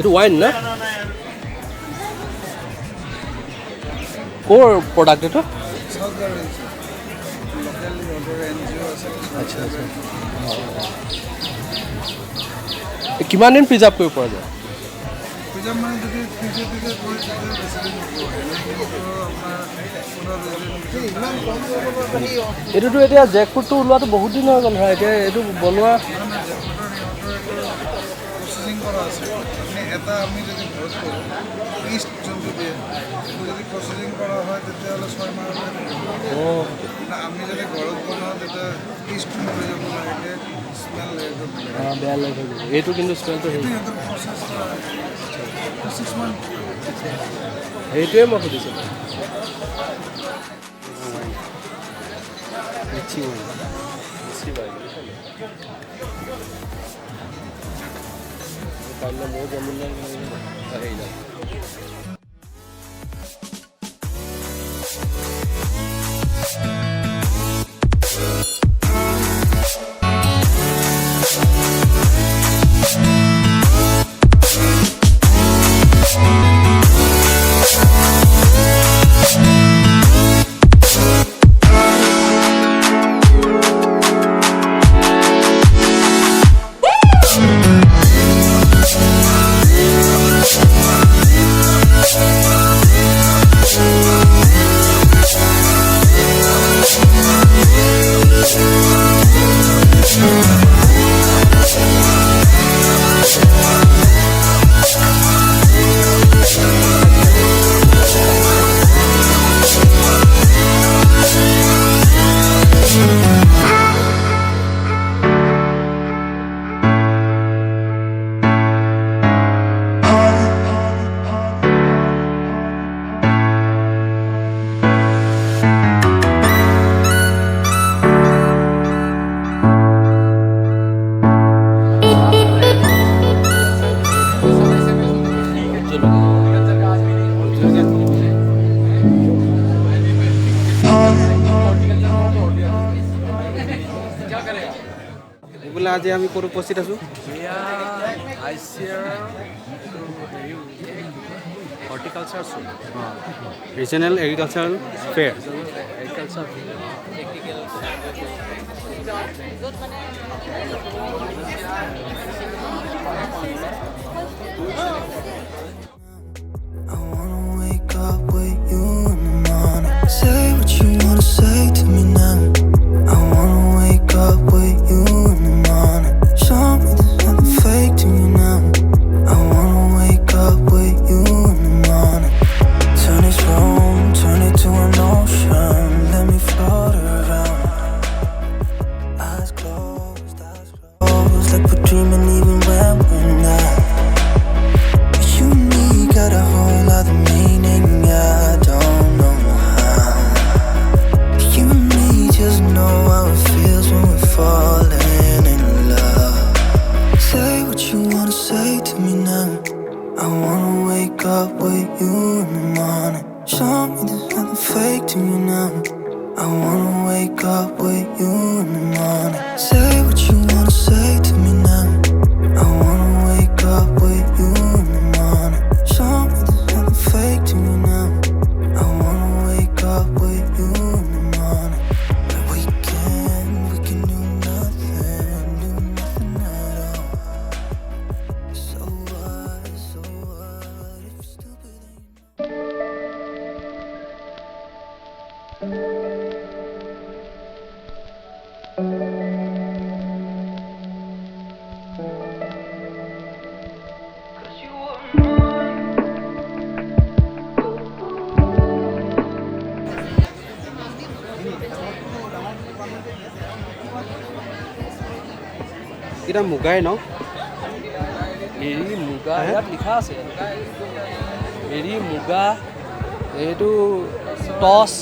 এইটো ৱাইন না ক'ৰ প্ৰডাক্ট এইটো আচ্ছা আচ্ছা কিমান দিন প্ৰিজাৰ্ভ কৰিব পৰা যায় এইটোতো এতিয়া জেক ফ্ৰুটটো ওলোৱাটো বহুত দিন হৈ গ'ল হয় এতিয়া এইটো বনোৱা এটা আমি যদি ঘৰত কৰোঁ ইষ্ট যোনটো দিয়ে সেইটো যদি প্ৰচেছিং কৰা হয় তেতিয়াহ'লে 6 মাহ আমি যদি ঘৰত বনাওঁ তেতিয়া ইষ্টটো মৰি যাব লাগে স্মেল বেয়া লাগে এইটো কিন্তু স্মেলটো সিহঁতৰ প্ৰচেছ 6 মান্থ সেইটোৱে মই সুধিছিলোঁ কাইলৈ মোৰ জন্মদিন হেৰি যাম এইবোলে আজি আমি ক'ত উপস্থিত আছোঁ horticulture regional agricultural fair agriculture এটা মুগাই ন এৰী মুগা ইয়াত লিখা আছে এৰী মুগা এইটো টচ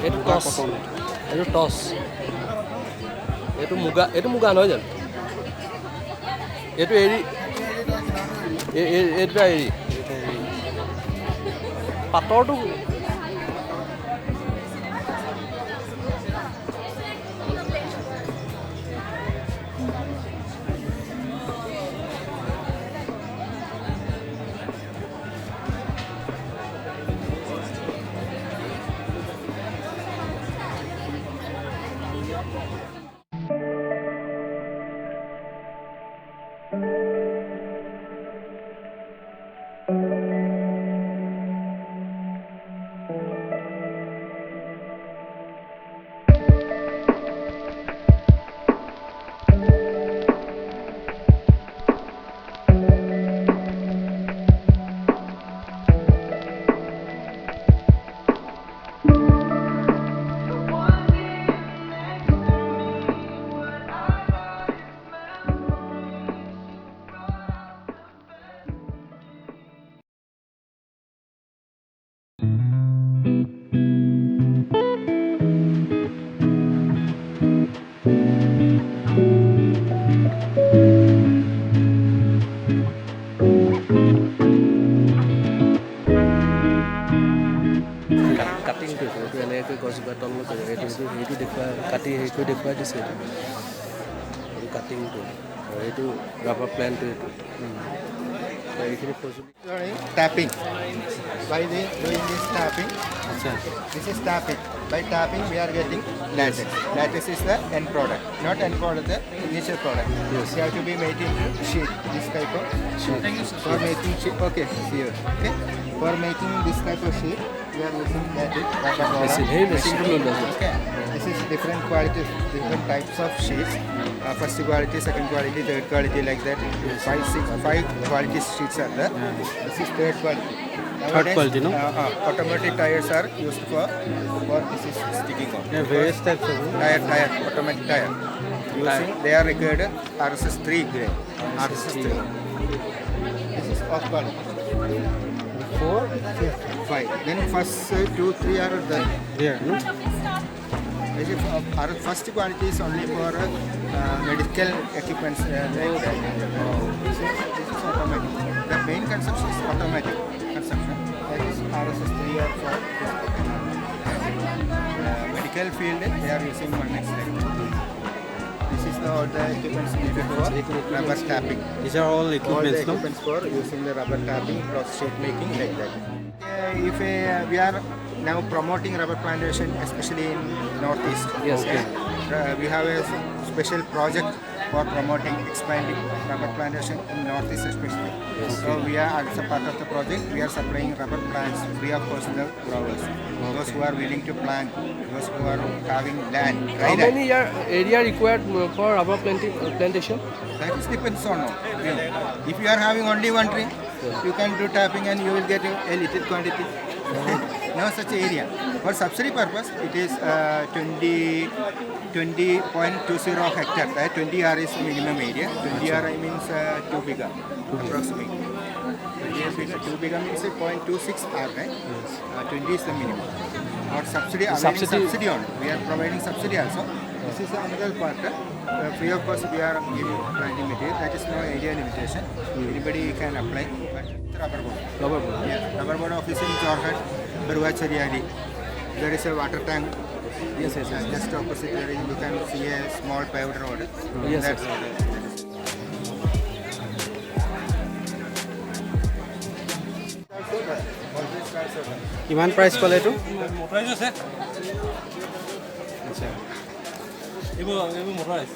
এইটো টচ এইটো টচ এইটো মুগা নহয় জানো এইটো এৰী এইটো এৰী পাটৰটো সেইটো দেখুৱাই কাটি হেৰি কৰি দেখুৱাই দিছে এইটো কাটিংটো আৰু এইটো ৰাবাৰ প্লেনটো এইটো এইখিনি সঁজুলি Tapping. By doing this tapping, আচ্ছা this is tapping. By tapping, we are getting latex. Latex is the end product, not end product, the initial product. Yes. You have to be making sheet, this type of sheet. For making sheet, okay, here. Okay. For making this type of sheet, we are using latex, rubber roller. Machine, hey, machine to load it. Okay. This is different quality, different types of sheets. First quality, second quality, third quality, like that. Five quality sheets are there. This is third quality. Nowadays, quality, no? Automatic tires are used for this is sticking on. Yeah, various types of Tire, automatic tire. Using, they are required RSS 3 grade. RSS 3. This is off quality. 4, 5. Then first 2, 3 are there. there, no? This is, first quality is only for medical equipments. Like that. This is automatic. The main consumption is automatic consumption. That is RSS 3 or 4. Medical field, they are using one next step. This is all the equipments needed for rubber tapping. These are all All the equipments, no? equipments for using the rubber tapping, process sheet making, like that. If we are now promoting rubber plantation, especially in Northeast. Yes, okay? We have a special project for promoting, expanding rubber plantation in Northeast especially. Yes, So we are, as a part of the project, we are supplying rubber plants free of cost to the growers. Those who are willing to plant, those who are having land, How dry land. many area required for rubber plantation? That is depends on you. If you are having only one tree, you can do tapping and you will get a little quantity. No such area. For subsidy purpose, it is 20.20 hectare. That 20 R is minimum area. 20 R means 2 biga approximately. 2 biga means 0.26 R. Right? 20 is the minimum. For subsidy, subsidy only. We are providing subsidy also. This is another part. Free of cost, we are giving planting material. That is no area limitation. Anybody can apply. But rubber board. Rubber board. Yeah, rubber board office in Jorhat, Barwachariali. There is a water tank. Yes. Just opposite there, you can see a small paved road. Yes, That yes. road. কিমান price ক'লে এইটো মটৰাইজ আছে আচ্ছা এইবোৰ মটৰাইজ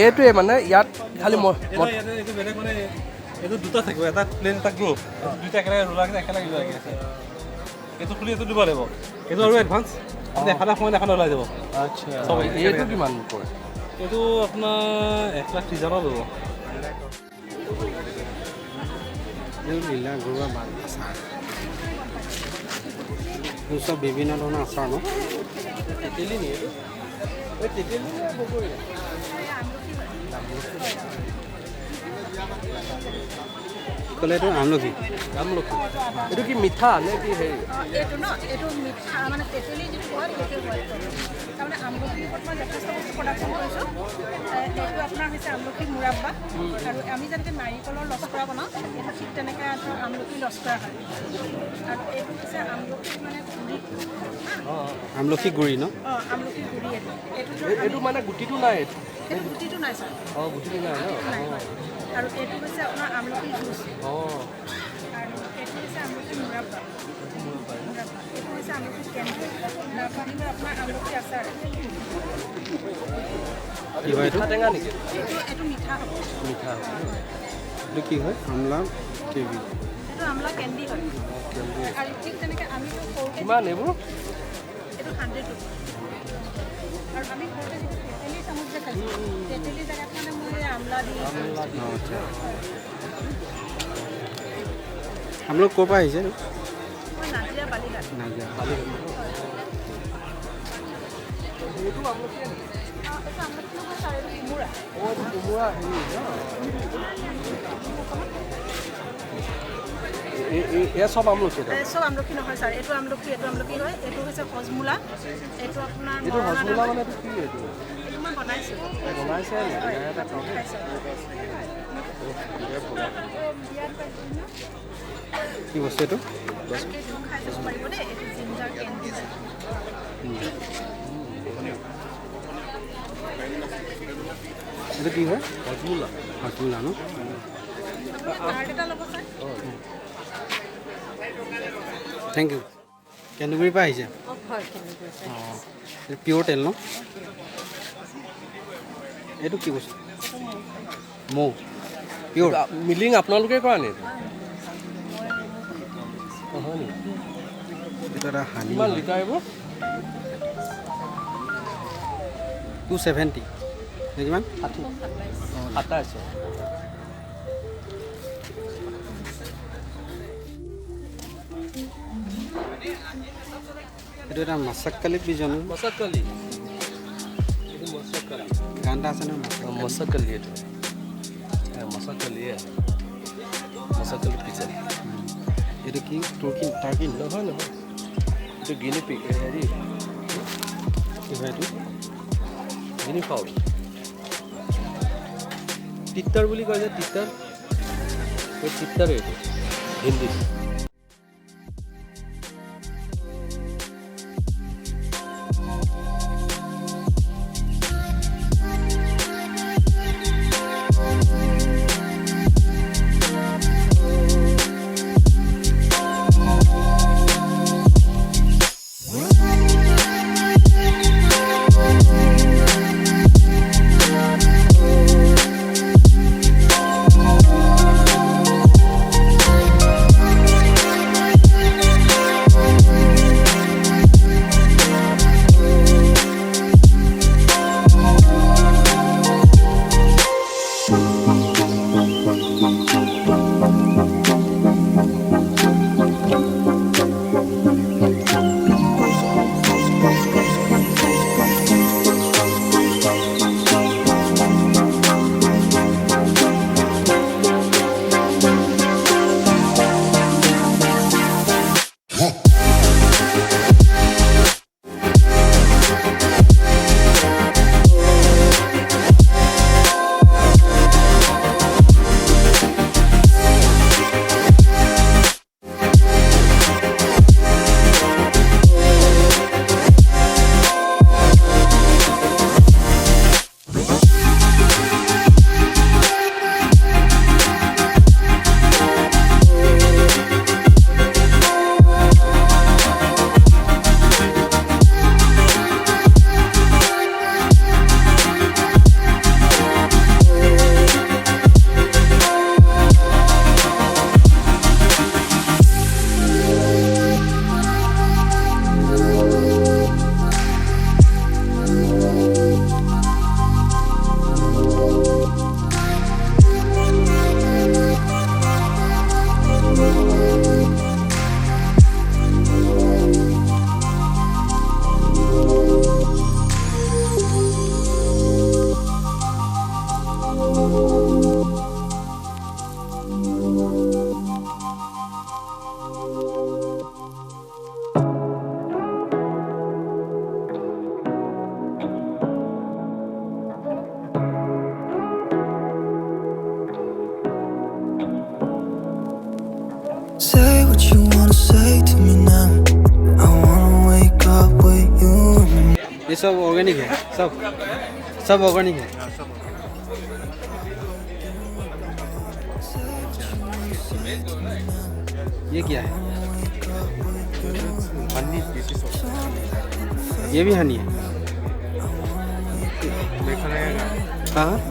এইটোৱে মানে ইয়াত খালি এইটো বেলেগ মানে এইটো দুটা থাকিব এটা প্লেন এটা গ্ৰুপ দুইটা একেলগে ৰোলাকে একেলগে লাগি আছে এইটো খুলি এইটো দিব লাগিব এইটো আৰু এডভান্স এখানা সময়ত এখন ওলাই যাব আচ্ছা এইটো কিমান পৰে এইটো আপোনাৰ 1,30,000 ল'ব লীলা ঘৰুৱা বাল আচাৰ এইবোৰ চব বিভিন্ন ধৰণৰ আচাৰ ন তেতেলী নি এইটো তেতেলী নে বগৰী ক'লে এইটো আমলখি আমলখি এইটো কি মিঠা নে কি হেৰি এইটো ন এইটো মিঠা মানে তেঁতুলী যিটো কয় সেইটো হয় তাৰমানে আমলখিৰ ওপৰত মই যথেষ্ট বস্তু প্ৰডাকশ্যন কৰিছোঁ এইটো আপোনাৰ হৈছে আমলখি মুৰাব্বা আৰু আমি যেনেকৈ নাৰিকলৰ লস্কৰা বনাওঁ এইটো ঠিক তেনেকৈ আমলখি লস্কৰা হয় আৰু এইটো হৈছে আমলখি মানে গুড়ি আমলখি গুড়ি ন আমলখি গুড়ি এইটো এইটো মানে গুটিটো নাই এইটো এইটো গুটিটো নাই ছাৰ গুটিটো নাই ন আৰু এইটো হৈছে আপোনাৰ আমলখি জুচ অঁ আৰু এইটো হৈছে আমলখি মুৰাব্বা এইটো হৈছে আমলখি কেন্দ্ৰ তাৰপৰা আপোনাৰ আমলখি আচাৰ কি হয় এইটো মিঠা টেঙা নেকি এইটো মিঠা হ'ব মিঠা এইটো কি হয় আমলা কেবি এইটো আমলা কেন্দি হয় আৰু ঠিক তেনেকৈ আমি সৰুতে কিমান এইবোৰ এইটো 100 টকা আৰু আমি সৰুতে যিটো তেতেলী চামুচ যে খাইছোঁ তেতেলী জেগাত মানে মই আমলা দি আচ্ছা আমলোক ক'ৰ পৰা আহিছে মই নাজিৰা বালিঘাট নাজিৰা এইটো আমলখি এইটো আমলখি নহয় ছাৰ এইটো কোমোৰা কোমোৰা হেৰি এয়া চব আমলখি চব আমলখি নহয় ছাৰ এইটো আমলখি হয় এইটো হৈছে হজমূলা এইটো আপোনাৰ এইটো হজমোলা মানে এইটো কি এইটো এইটো মই বনাইছোঁ বনাইছে খাইছোঁ কি বস্তু এইটো খাই চাব পাৰিব দেই এইটো জিঞ্জাৰ কেণ্ডি এইটো কি হয় হজমোলা হজমোলা ন কাৰ্ড এটা ল'ব চাই থেংক ইউ কেন্দুগুৰিৰ পৰা আহিছে অঁ এইটো পিয়'ৰ তেল ন এইটো কি বস্তু মৌ পিয়'ৰ মিলিং আপোনালোকে কৰা নি হয় নি এইটো এটা হানি কিমান লিটাৰ এইবোৰ 270 নে কিমান 27 এইটো এটা মাছাক্কালি বিজনো মছাকালি এইটো মছাকালি গান এটা আছে ন মছাকালি এইটো মছাকালি মছাকালি পিজ্জা এইটো কি টাৰ্কি নহয় নহয় এইটো গিনি পিক হেৰি কি হয় এইটো গিনি ফাউল তিত্তাৰ বুলি কয় যে তিত্তাৰ এই তিত্তাৰে এইটো হিন্দীত Say what you wanna say to me now. I wanna wake up with you. ये सब ऑर्गेनिक है सब ऑर्गेनिक है ये क्या है ये भी हनी है हाँ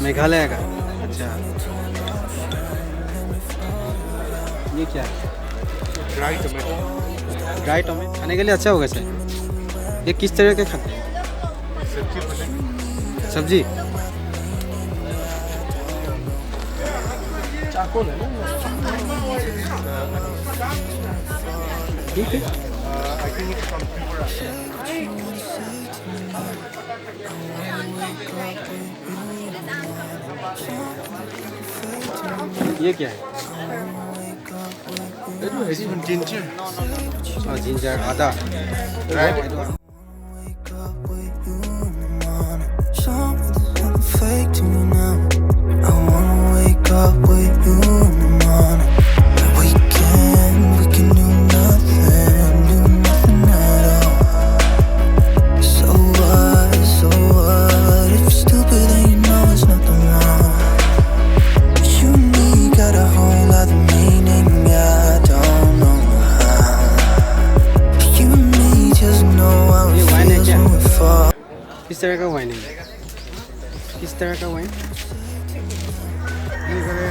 मेघालय का अच्छा ये क्या है ड्राई टोमेटो खाने के लिए अच्छा होगा सर ये किस तरह के खाते हैं सब्जी चाकू है ना ठीक है ये क्या है जिंजर जिंजर आदा Wake up with you in the morning. Something's fake to me now. I wanna wake है मेघालय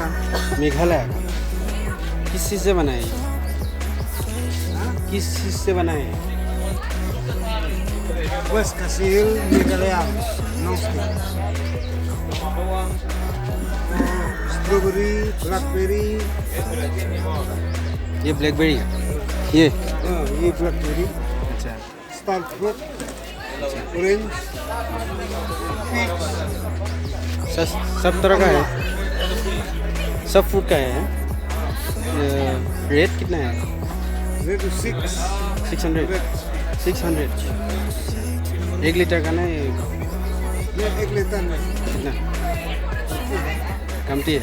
मेघालय का किस चीज़ से बना है ये? किस चीज़ से बना है West Kasil मेघालय नमस्ते स्ट्रॉबेरी ब्लैकबेरी ये ब्लैकबेरी है ये ये ब्लैकबेरी अच्छा स्टार फ्रूट ऑरेंज पीच सब तरह का है सब फ्रूट का है रेट कितना है रेड 600 1 लीटर का ना ये 1 लीटर में कितना कमती है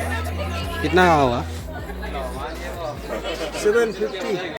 कितना का होगा 750